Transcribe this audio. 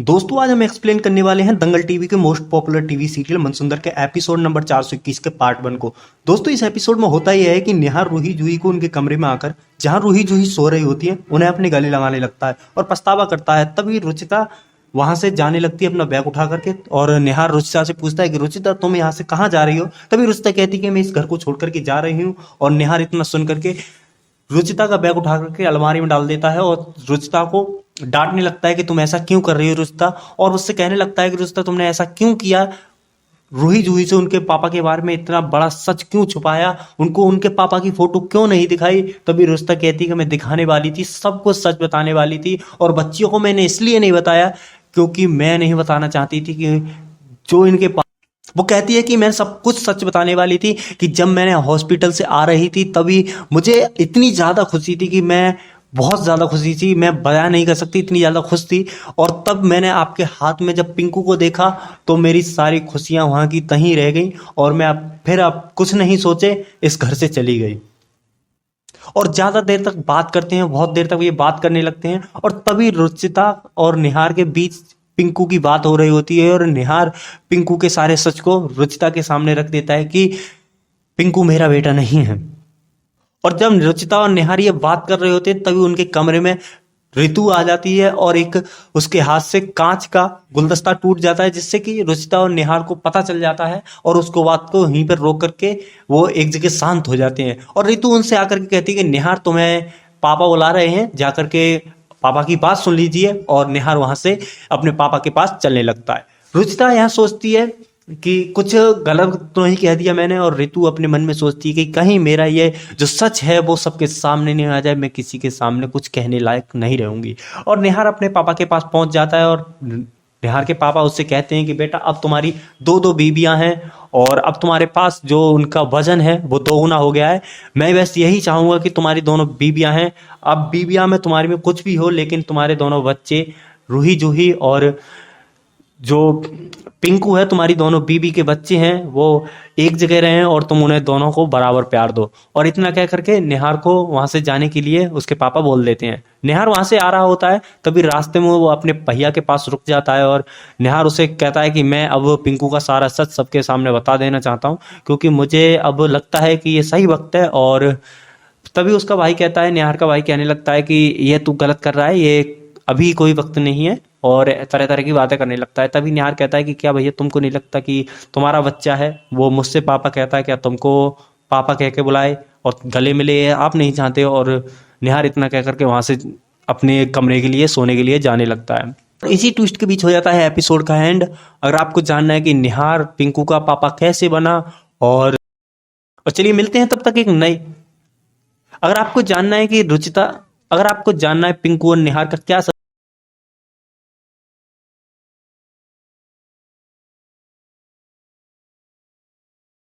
दोस्तों आज हम एक्सप्लेन करने वाले हैं दंगल टीवी के मोस्ट पॉपुलर टीवी सीरियल मनसुंदर के एपिसोड नंबर 421 के पार्ट 1 को। दोस्तों इस एपिसोड में होता यह है कि निहार रूही जूही को उनके कमरे में आकर जहां रूही जूही सो रही होती है उन्हें अपने गले लगाने लगता है और पछतावा करता है। तभी रुचिता वहां से जाने लगती है अपना बैग उठा करके और निहार रुचिता से पूछता है कि रुचिता तुम यहाँ से कहाँ जा रही हो। तभी रुचिता कहती है कि मैं इस घर को छोड़ करके जा रही हूँ और निहार इतना सुन करके रुचिता का बैग उठा करके अलमारी में डाल देता है और रुचिता को डांटने लगता है कि तुम ऐसा क्यों कर रही हो रुचिता, और उससे कहने लगता है कि रुचिता तुमने ऐसा क्यों किया, रूही जूही से उनके पापा के बारे में इतना बड़ा सच क्यों छुपाया, उनको उनके पापा की फोटो क्यों नहीं दिखाई। तभी रुचिता कहती कि मैं दिखाने वाली थी, सबको सच बताने वाली थी और बच्चियों को मैंने इसलिए नहीं बताया क्योंकि मैं नहीं बताना चाहती थी कि जो इनके वो कहती है कि मैं सब कुछ सच बताने वाली थी कि जब मैंने हॉस्पिटल से आ रही थी तभी मुझे इतनी ज़्यादा खुशी थी कि मैं बहुत ज़्यादा खुशी थी, मैं बयान नहीं कर सकती, इतनी ज़्यादा खुश थी। और तब मैंने आपके हाथ में जब पिंकू को देखा तो मेरी सारी खुशियाँ वहाँ की तहीं रह गई और मैं अब कुछ नहीं सोचे इस घर से चली गई। और ज़्यादा देर तक बात करते हैं, बहुत देर तक ये बात करने लगते हैं और तभी रुचिता और निहार के बीच पिंकू की बात हो रही होती है और निहार पिंकू के सारे सच को रुचिता के सामने रख देता है कि पिंकू मेरा बेटा नहीं है। और जब रुचिता और निहार ये बात कर रहे होते हैं तभी उनके कमरे में ऋतु आ जाती है और एक उसके हाथ से कांच का गुलदस्ता टूट जाता है जिससे कि रुचिता और निहार को पता चल जाता है और उसको बात को वहीं पर रोक करके वो एक जगह शांत हो जाते हैं। और ऋतु उनसे आकर के कहती है कि निहार तुम्हें पापा बुला रहे हैं, जाकर के पापा की बात सुन लीजिए। और निहार वहां से अपने पापा के पास चलने लगता है। रुचिता यहाँ सोचती है कि कुछ गलत तो नहीं कह दिया मैंने, और ऋतु अपने मन में सोचती है कि कहीं मेरा ये जो सच है वो सबके सामने नहीं आ जाए, मैं किसी के सामने कुछ कहने लायक नहीं रहूंगी। और निहार अपने पापा के पास पहुंच जाता है और निहार के पापा उससे कहते हैं कि बेटा अब तुम्हारी दो दो बीबियां हैं और अब तुम्हारे पास जो उनका वजन है वो दोगुना हो गया है। मैं बस यही चाहूंगा कि तुम्हारी दोनों बीबियां हैं, अब बीबियां में तुम्हारी में कुछ भी हो लेकिन तुम्हारे दोनों बच्चे रूही जूही और जो पिंकू है, तुम्हारी दोनों बीबी के बच्चे हैं, वो एक जगह रहें और तुम उन्हें दोनों को बराबर प्यार दो। और इतना कह करके निहार को वहां से जाने के लिए उसके पापा बोल देते हैं। निहार वहां से आ रहा होता है तभी रास्ते में वो अपने भैया के पास रुक जाता है और निहार उसे कहता है कि मैं अब पिंकू का सारा सच सबके सामने बता देना चाहता हूँ क्योंकि मुझे अब लगता है कि ये सही वक्त है। और तभी उसका भाई कहता है, निहार का भाई कहने लगता है कि ये तू गलत कर रहा है, ये अभी कोई वक्त नहीं है, और तरह तरह की बातें करने लगता है। तभी निहार कहता है कि क्या भैया तुमको नहीं लगता कि तुम्हारा बच्चा है वो मुझसे पापा कहता है, क्या तुमको पापा कह के बुलाए और गले मिले आप नहीं चाहते। और निहार इतना कह करके वहां से अपने कमरे के लिए सोने के लिए जाने लगता है। इसी ट्विस्ट के बीच हो जाता है एपिसोड का एंड। अगर आपको जानना है कि निहार पिंकू का पापा कैसे बना और चलिए मिलते हैं तब तक एक नई। अगर आपको जानना है कि रुचिता, अगर आपको जानना है पिंकू और निहार का क्या